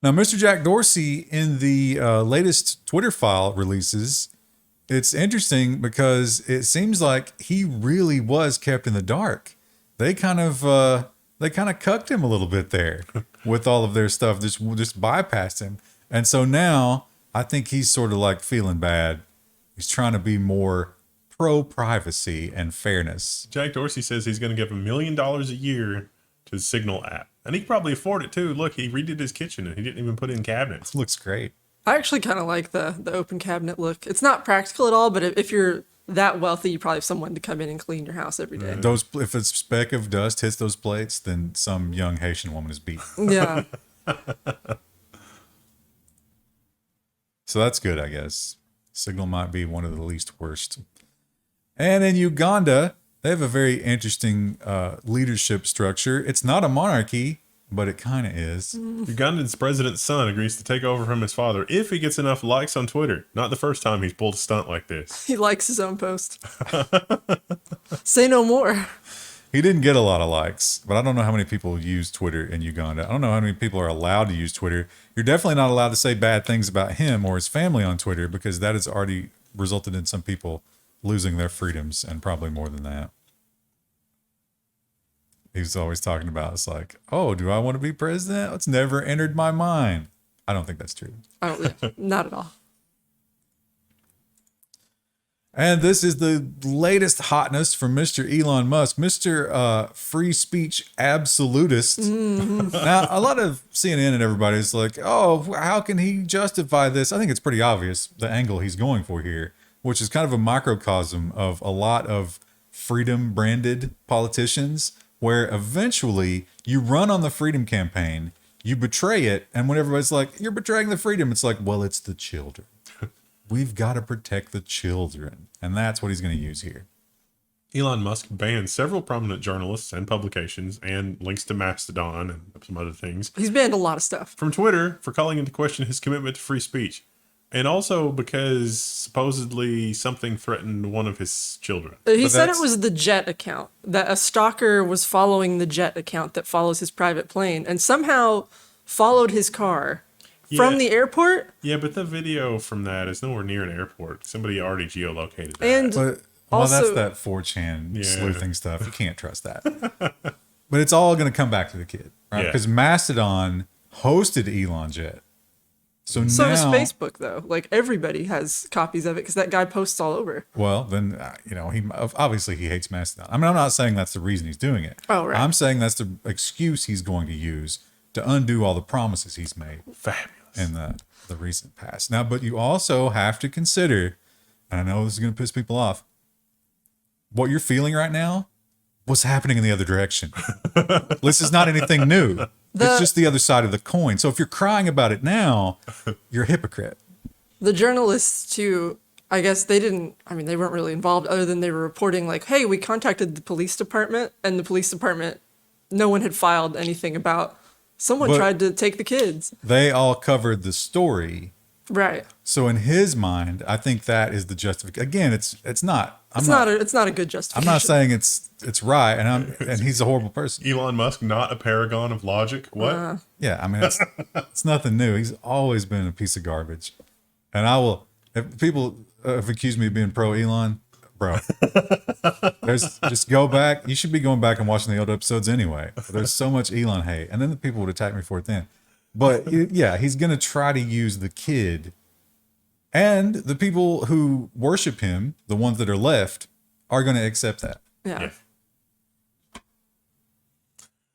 Now, Mr. Jack Dorsey in the latest Twitter file releases, it's interesting because it seems like he really was kept in the dark. They kind of cucked him a little bit there with all of their stuff, just bypassed him. And so now I think he's sort of like feeling bad. He's trying to be more pro-privacy and fairness. Jack Dorsey says he's going to give $1 million a year to the Signal app. And he can probably afford it too. Look, he redid his kitchen and he didn't even put in cabinets. Looks great. I actually kind of like the open cabinet look. It's not practical at all, but if you're that wealthy, you probably have someone to come in and clean your house every day. If a speck of dust hits those plates, then some young Haitian woman is beat. Yeah. So that's good, I guess. Signal might be one of the least worst. And in Uganda, they have a very interesting leadership structure. It's not a monarchy, but it kind of is. Ugandan's president's son agrees to take over from his father if he gets enough likes on Twitter. Not the first time he's pulled a stunt like this. He likes his own post. Say no more. He didn't get a lot of likes, but I don't know how many people use Twitter in Uganda. I don't know how many people are allowed to use Twitter. You're definitely not allowed to say bad things about him or his family on Twitter because that has already resulted in some people losing their freedoms and probably more than that. He's always talking about, it's like, oh, do I want to be president? It's never entered my mind. I don't think that's true. Not at all. And this is the latest hotness from Mr. Elon Musk, Mr. Free Speech Absolutist. Now, a lot of CNN and everybody is like, oh, how can he justify this? I think it's pretty obvious the angle he's going for here, which is kind of a microcosm of a lot of freedom branded politicians, where eventually you run on the freedom campaign, you betray it, and when everybody's like, you're betraying the freedom, it's like, well, it's the children. We've got to protect the children. And that's what he's going to use here. Elon Musk banned several prominent journalists and publications and links to Mastodon and some other things He's banned a lot of stuff. from Twitter for calling into question his commitment to free speech. And also because supposedly something threatened one of his children. He But said it that's- was the jet account, that a stalker was following the jet account that follows his private plane and somehow followed his car from Yeah. the airport. Yeah, but the video from that is nowhere near an airport. Somebody already geolocated that. And But well, that's also- that 4chan Yeah. sleuthing stuff. You can't trust that. But it's all going to come back to the kid, right? Yeah. Because Mastodon hosted Elon Jet. So So now, does Facebook, though. Like, everybody has copies of it because that guy posts all over. well, then he obviously he hates Mastodon. I mean, I'm not saying that's the reason he's doing it. Oh, right. I'm saying that's the excuse he's going to use to undo all the promises he's made Fabulous. in the recent past. Now, but you also have to consider, and I know this is going to piss people off, what you're feeling right now, what's happening in the other direction. This is not anything new. It's just the other side of the coin. So if you're crying about it now, you're a hypocrite. The journalists, too, I guess they weren't really involved other than they were reporting, like, hey, we contacted the police department, and the police department, no one had filed anything about someone But- tried to take the kids. They all covered the story. Right. So in his mind, I think that is the justification. Again, it's not. It's not a good I'm justification. not saying it's right, and he's a horrible person. Elon Musk, not a paragon of logic. What? Yeah, I mean, it's nothing new. He's always been a piece of garbage. And I will, if people have accused me of being pro Elon, bro, just go back. You should be going back and watching the old episodes anyway. There's so much Elon hate. And then the people would attack me for it then. But yeah, he's going to try to use the kid. And the people who worship him, the ones that are left, are going to accept that. Yeah.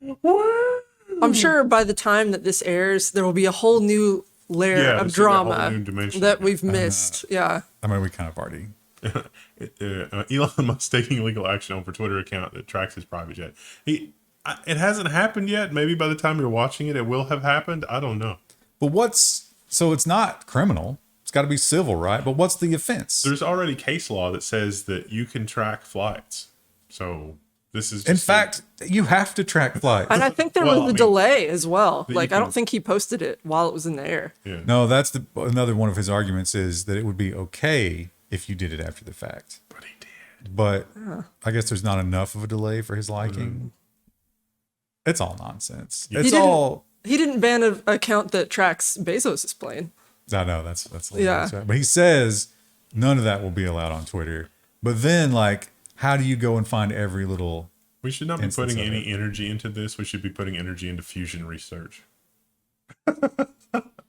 Yeah. I'm sure by the time that this airs, there will be a whole new layer Yeah, of it's gonna be a whole drama new dimension. that we've missed. Yeah. I mean, we kind of already. Elon Musk taking legal action over Twitter account that tracks his private jet. It hasn't happened yet. Maybe by the time you're watching it, it will have happened. I don't know. But so it's not criminal. It's got to be civil, right? But what's the offense? There's already case law that says that you can track flights. So this is In just fact, you have to track flights. And I think there Well, was I a mean, delay as well. you Like, I can- don't think he posted it while it was in the air. yeah. No, that's another one of his arguments is that it would be okay if you did it after the fact. But he did. But I guess there's not enough of a delay for his liking. It's all nonsense. It's all. He didn't ban an account that tracks Bezos' plane. I know that's Yeah. right. But he says none of that will be allowed on Twitter. But then, like, how do you go and find every little? We should not be Instance putting of any energy into this. We should be putting energy into fusion research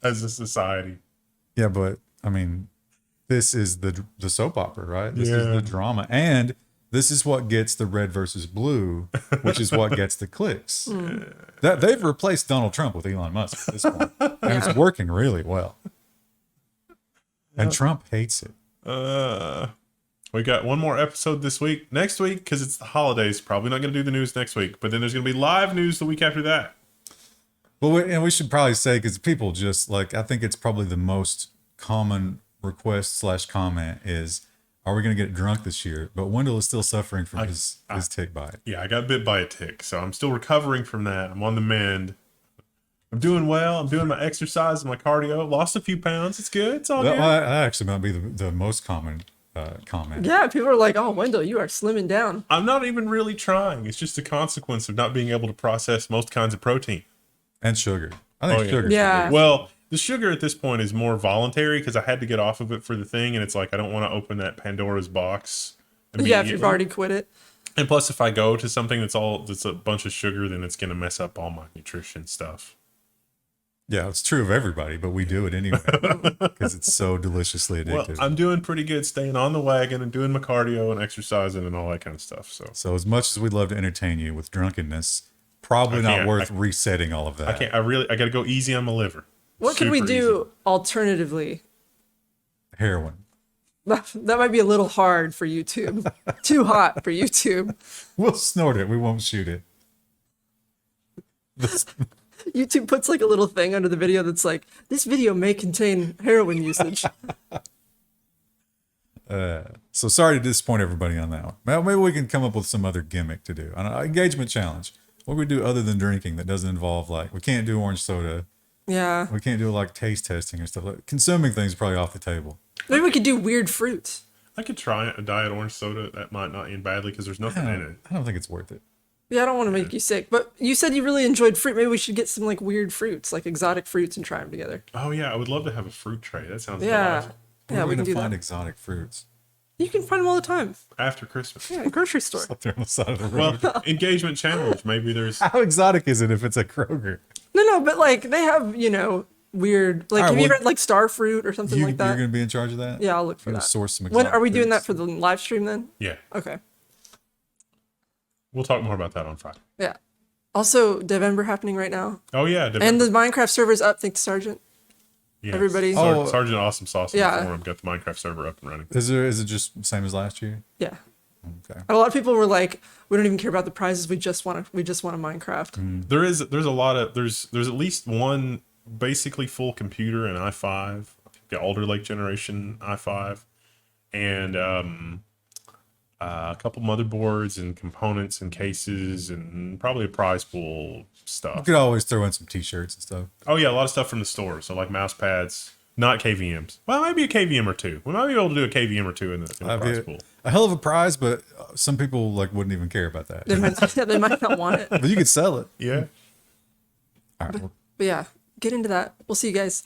as a society. Yeah, but I mean, this is the soap opera, right? This is Yeah. the drama, and this is what gets the red versus blue, which is what gets the clicks. That they've replaced Donald Trump with Elon Musk at this point, and it's working really well. And Trump hates it. We got one more episode this week. Next week, because it's the holidays, probably not going to do the news next week. But then there's going to be live news the week after that. Well, and we should probably say, because people just like, I think it's probably the most common request / comment is, are we going to get drunk this year? But Wendell is still suffering from his tick bite. Yeah, I got bit by a tick, so I'm still recovering from that. I'm on the mend. I'm doing well. I'm doing my exercise and my cardio. Lost a few pounds. It's good. It's all That, good. that actually might be the most common comment. Yeah, people are like, oh, Wendell, you are slimming down. I'm not even really trying. It's just a consequence of not being able to process most kinds of protein. And sugar. I think Oh, yeah. sugar. Yeah. Well, the sugar at this point is more voluntary because I had to get off of it for the thing, and it's like I don't want to open that Pandora's box. Yeah, if immediately. you've already quit it. And plus, if I go to something that's a bunch of sugar, then it's going to mess up all my nutrition stuff. Yeah, it's true of everybody, but we do it anyway because it's so deliciously Well, addictive. I'm doing pretty good staying on the wagon and doing my cardio and exercising and all that kind of stuff. So as much as we'd love to entertain you with drunkenness, probably I not can't. worth resetting all of that. I got to go easy on my liver. What can we Super do alternatively? Heroin. That might be a little hard for YouTube. Too hot for YouTube. We'll snort it. We won't shoot it. YouTube puts like a little thing under the video that's like, this video may contain heroin usage. So sorry to disappoint everybody on that one. Well, maybe we can come up with some other gimmick to do. An engagement challenge. What do we do other than drinking that doesn't involve like, we can't do orange soda. Yeah. We can't do like taste testing or stuff. Like consuming things is probably off the table. Maybe we could do weird fruits. I could try a diet orange soda. That might not end badly because there's nothing in it. I don't think it's worth it. Yeah, I don't want to make you sick, but you said you really enjoyed fruit. Maybe we should get some like weird fruits, like exotic fruits, and try them together. Oh yeah, I would love to have a fruit tray. That sounds Yeah. delightful. Yeah, we We're can going do to find that. exotic fruits. You can find them all the time. After Christmas. Yeah, in a grocery store. Up there on the side of the road. Well, engagement challenge. Maybe there's. How exotic is it if it's a Kroger? No, but like they have, weird. Like, All right, have you well, read like star fruit or something like You're that? going to be in charge of that? Yeah, I'll look for You're that. gonna source some When exotic are we doing that fruits? for the live stream then? Yeah, Okay. we'll talk more about that on Friday. Yeah. Also, Devember happening right now, Oh yeah, and the Minecraft server's up. Thanks, Sergeant. yes. everybody- Oh. Sergeant Awesome Sauce in Yeah. the forum got the Minecraft server up and running. Is it just the same as last year? Yeah. Okay. And a lot of people were like, "We don't even care about the prizes. We just want a Minecraft." There's a lot of there's at least one basically full computer, an i5, the Alder Lake generation i5, and a couple motherboards and components and cases and probably a prize pool You stuff. could always throw in some t-shirts and stuff. Oh yeah, a lot of stuff from the store. So like mouse pads, not KVMs. Well, maybe a KVM or two. We might be able to do a KVM or two in the That'd prize be pool. a hell of a prize, but some people like wouldn't even care about that. They might not want it. But you could sell it. Yeah. All right. Well, But yeah, get into that. We'll see you guys.